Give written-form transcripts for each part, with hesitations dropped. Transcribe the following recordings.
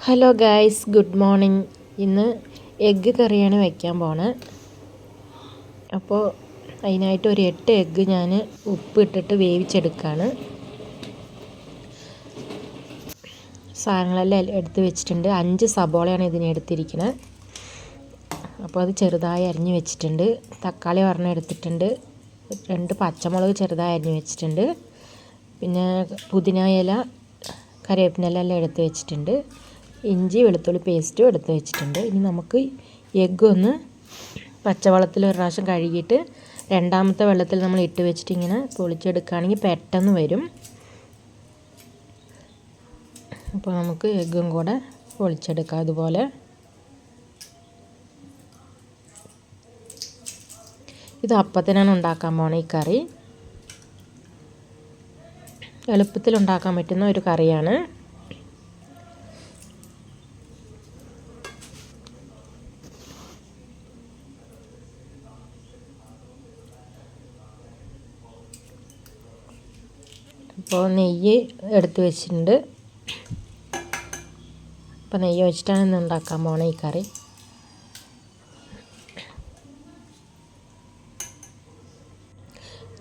Hello guys, good morning. ഇന്ന് egg കറിയാണ് വയ്ക്കാൻ പോണത്. അപ്പോൾ അതിനായിട്ട് ഒരു 8 എഗ്ഗ് ഞാൻ ഉപ്പിട്ടിട്ട് വേവിച്ചെടുക്കുകയാണ്. സാധനങ്ങളെല്ലാം എടുത്ത് വെച്ചിട്ടുണ്ട്. 5 സബോളയാണ് ഇതിന് എടുത്തിരിക്കുന്നത്. അപ്പോൾ അത് ചെറുതായി അരിഞ്ഞ് വെച്ചിട്ടുണ്ട്. തക്കാളി ഒരെണ്ണം എടുത്തിട്ടുണ്ട്. 2 പച്ചമുളക് ചെറുതായി അരിഞ്ഞ് വെച്ചിട്ടുണ്ട്. പിന്നെ പുതിന ഇല, കറിവേപ്പില എല്ലാം എടുത്ത് വെച്ചിട്ടുണ്ട്. ഇഞ്ചി വെളുത്തുള്ളി പേസ്റ്റും എടുത്ത് വെച്ചിട്ടുണ്ട്. ഇനി നമുക്ക് എഗ്ഗ് ഒന്ന് പച്ചവെള്ളത്തിൽ ഒരു പ്രാവശ്യം കഴുകിയിട്ട് രണ്ടാമത്തെ വെള്ളത്തിൽ നമ്മൾ ഇട്ട് വെച്ചിട്ട് ഇങ്ങനെ പൊളിച്ചെടുക്കുകയാണെങ്കിൽ പെട്ടെന്ന് വരും. അപ്പോൾ നമുക്ക് എഗ്ഗും കൂടെ പൊളിച്ചെടുക്കാം. അതുപോലെ ഇത് അപ്പത്തിനാണ് ഉണ്ടാക്കാൻ പോണത്. ഈ കറി എളുപ്പത്തിൽ ഉണ്ടാക്കാൻ പറ്റുന്ന ഒരു കറിയാണ്. അപ്പോൾ നെയ്യ് എടുത്ത് വെച്ചിട്ടുണ്ട്. അപ്പോൾ നെയ്യ് വെച്ചിട്ടാണ് ഇന്ന് ഉണ്ടാക്കാൻ പോണത് ഈ കറി.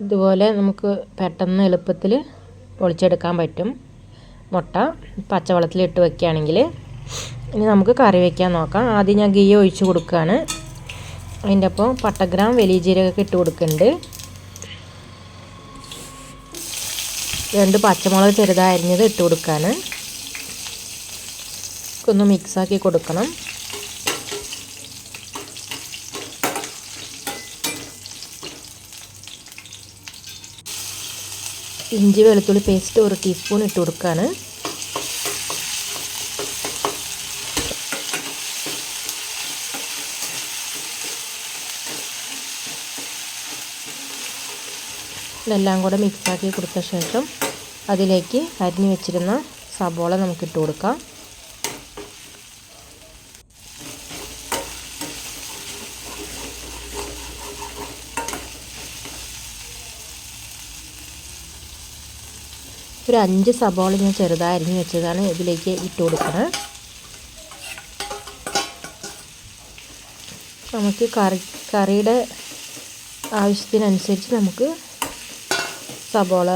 ഇതുപോലെ നമുക്ക് പെട്ടെന്ന് എളുപ്പത്തിൽ പൊളിച്ചെടുക്കാൻ പറ്റും. മുട്ട പച്ചവെള്ളത്തിലിട്ട് വെക്കുകയാണെങ്കിൽ. ഇനി നമുക്ക് കറി വയ്ക്കാൻ നോക്കാം. ആദ്യം ഞാൻ ഗീ ഒഴിച്ച് കൊടുക്കുകയാണ്. അതിൻ്റെ ഒപ്പം പട്ടഗ്രാം വലിയ ജീരകമൊക്കെ ഇട്ട് കൊടുക്കുന്നുണ്ട്. 2 പച്ചമുളക് ചെറുതായി അരിഞ്ഞത് ഇട്ട് കൊടുക്കുകയാണ്. ഒന്ന് മിക്സാക്കി കൊടുക്കണം. ഇഞ്ചി വെളുത്തുള്ളി പേസ്റ്റ് 1 ടീസ്പൂൺ ഇട്ട് കൊടുക്കുകയാണ്. ഇതെല്ലാം കൂടെ മിക്സാക്കി കൊടുത്ത ശേഷം അതിലേക്ക് അരിഞ്ഞു വെച്ചിരുന്ന സബോള നമുക്കിട്ട് കൊടുക്കാം. ഒരു 5 സബോള ഞാൻ ചെറുതായി അരിഞ്ഞു വെച്ചതാണ് ഇതിലേക്ക് ഇട്ട് കൊടുക്കുന്നത്. നമുക്ക് കറിയുടെ ആവശ്യത്തിനനുസരിച്ച് നമുക്ക് സബോള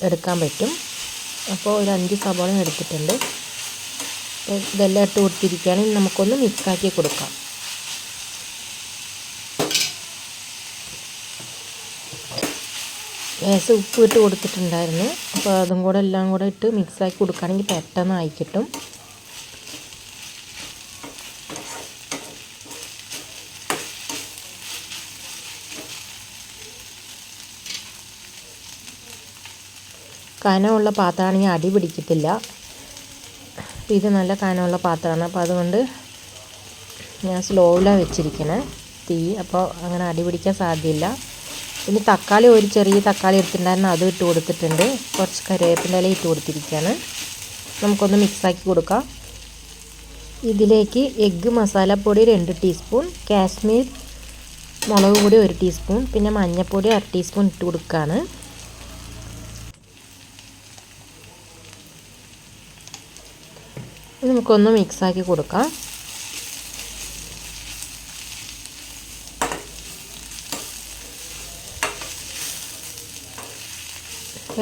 എടുക്കാൻ പറ്റും. അപ്പോൾ ഒരു 5 സബോള എടുത്തിട്ടുണ്ട്. ഇതെല്ലാം ഇട്ട് കൊടുത്തിരിക്കുകയാണെങ്കിൽ നമുക്കൊന്ന് മിക്സാക്കി കൊടുക്കാം. ഉപ്പ് ഇട്ട് കൊടുത്തിട്ടുണ്ടായിരുന്നു. അപ്പോൾ അതും കൂടെ എല്ലാം കൂടെ ഇട്ട് മിക്സാക്കി കൊടുക്കുകയാണെങ്കിൽ പെട്ടെന്ന് ആയി കിട്ടും. കനമുള്ള പാത്രമാണെങ്കിൽ അടി പിടിക്കത്തില്ല. ഇത് നല്ല കനമുള്ള പാത്രമാണ്. അപ്പോൾ അതുകൊണ്ട് ഞാൻ സ്ലോയിലാണ് വെച്ചിരിക്കണേ തീ. അപ്പോൾ അങ്ങനെ അടി പിടിക്കാൻ സാധ്യതയില്ല. ഇനി തക്കാളി ഒരു ചെറിയ തക്കാളി എടുത്തിട്ടുണ്ടായിരുന്നു, അത് ഇട്ട് കൊടുത്തിട്ടുണ്ട്. കുറച്ച് കറിവേപ്പിൻ്റെ ഇല ഇട്ട് കൊടുത്തിരിക്കുകയാണ്. നമുക്കൊന്ന് മിക്സാക്കി കൊടുക്കാം. ഇതിലേക്ക് എഗ്ഗ് മസാലപ്പൊടി 2 ടീസ്പൂൺ, കാശ്മീർ മുളക് പൊടി 1 ടീസ്പൂൺ, പിന്നെ മഞ്ഞൾപ്പൊടി 1/2 ടീസ്പൂൺ ഇട്ട് കൊടുക്കുകയാണ്. നമുക്കൊന്ന് മിക്സാക്കി കൊടുക്കാം.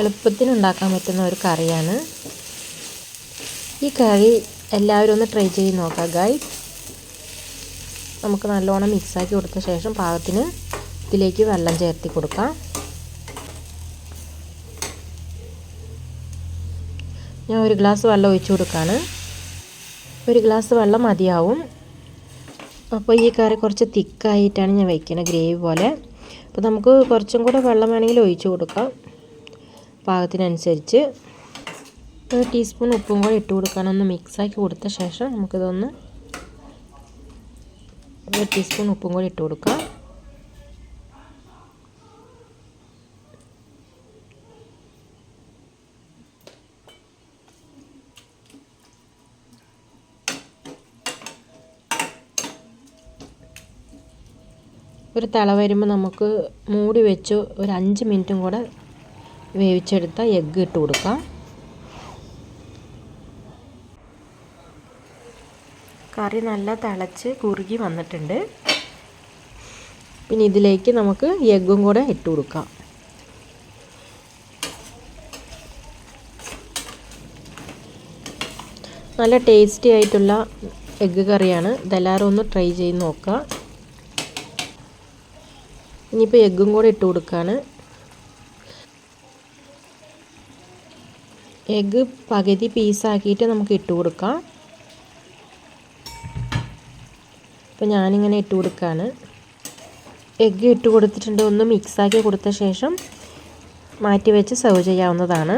എളുപ്പത്തിന് ഉണ്ടാക്കാൻ പറ്റുന്ന ഒരു കറിയാണ്. ഈ കറി എല്ലാവരും ഒന്ന് ട്രൈ ചെയ്ത് നോക്കാം ഗൈസ്. നമുക്ക് നല്ലോണം മിക്സാക്കി കൊടുത്ത ശേഷം പാകത്തിന് ഇതിലേക്ക് വെള്ളം ചേർത്തി കൊടുക്കാം. ഞാൻ 1 ഗ്ലാസ് വെള്ളം ഒഴിച്ചു കൊടുക്കുകയാണ്. 1 ഗ്ലാസ് വെള്ളം മതിയാവും. അപ്പോൾ ഈ കറി കുറച്ച് തിക്കായിട്ടാണ് ഞാൻ വയ്ക്കുന്നത്, ഗ്രേവി പോലെ. അപ്പോൾ നമുക്ക് കുറച്ചും കൂടെ വെള്ളം വേണമെങ്കിൽ ഒഴിച്ചു കൊടുക്കാം പാകത്തിനനുസരിച്ച്. 1 ടീസ്പൂൺ ഉപ്പും കൂടെ ഇട്ട് കൊടുക്കാനൊന്ന് മിക്സാക്കി കൊടുത്ത ശേഷം നമുക്കിതൊന്ന് 1 ടീസ്പൂൺ ഉപ്പും കൂടെ ഇട്ട് കൊടുക്കാം. ഒരു തിള വരുമ്പോൾ നമുക്ക് മൂടി വെച്ച് ഒരു 5 മിനിറ്റും കൂടെ വേവിച്ചെടുത്ത എഗ്ഗ് ഇട്ട് കൊടുക്കാം. കറി നല്ല തിളച്ച് കുറുകി വന്നിട്ടുണ്ട്. പിന്നെ ഇതിലേക്ക് നമുക്ക് എഗ്ഗും കൂടെ ഇട്ട് കൊടുക്കാം. നല്ല ടേസ്റ്റി ആയിട്ടുള്ള എഗ്ഗ് കറിയാണ്. ഇതെല്ലാവരും ഒന്ന് ട്രൈ ചെയ്ത് നോക്കുക. ഇനിയിപ്പോൾ എഗ്ഗും കൂടെ ഇട്ട് കൊടുക്കുകയാണ്. എഗ്ഗ് പകുതി പീസാക്കിയിട്ട് നമുക്ക് ഇട്ട് കൊടുക്കാം. അപ്പോൾ ഞാനിങ്ങനെ ഇട്ട് കൊടുക്കുകയാണ്. എഗ്ഗ് ഇട്ട് കൊടുത്തിട്ടുണ്ട്. ഒന്ന് മിക്സാക്കി കൊടുത്ത ശേഷം മാറ്റി വെച്ച് സെർവ് ചെയ്യാവുന്നതാണ്.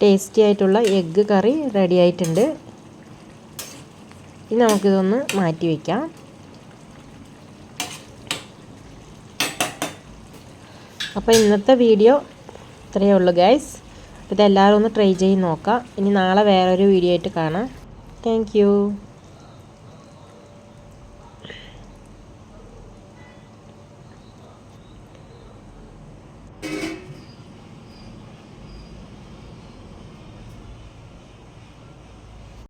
ടേസ്റ്റി ആയിട്ടുള്ള എഗ്ഗ് കറി റെഡി ആയിട്ടുണ്ട്. ഇനി നമുക്കിതൊന്ന് മാറ്റി വയ്ക്കാം. അപ്പോൾ ഇന്നത്തെ വീഡിയോ ഇത്രയേ ഉള്ളൂ ഗൈസ്. ഇതെല്ലാവരും ഒന്ന് ട്രൈ ചെയ്ത് നോക്കാം. ഇനി നാളെ വേറൊരു വീഡിയോ ആയിട്ട് കാണാം. Thank you.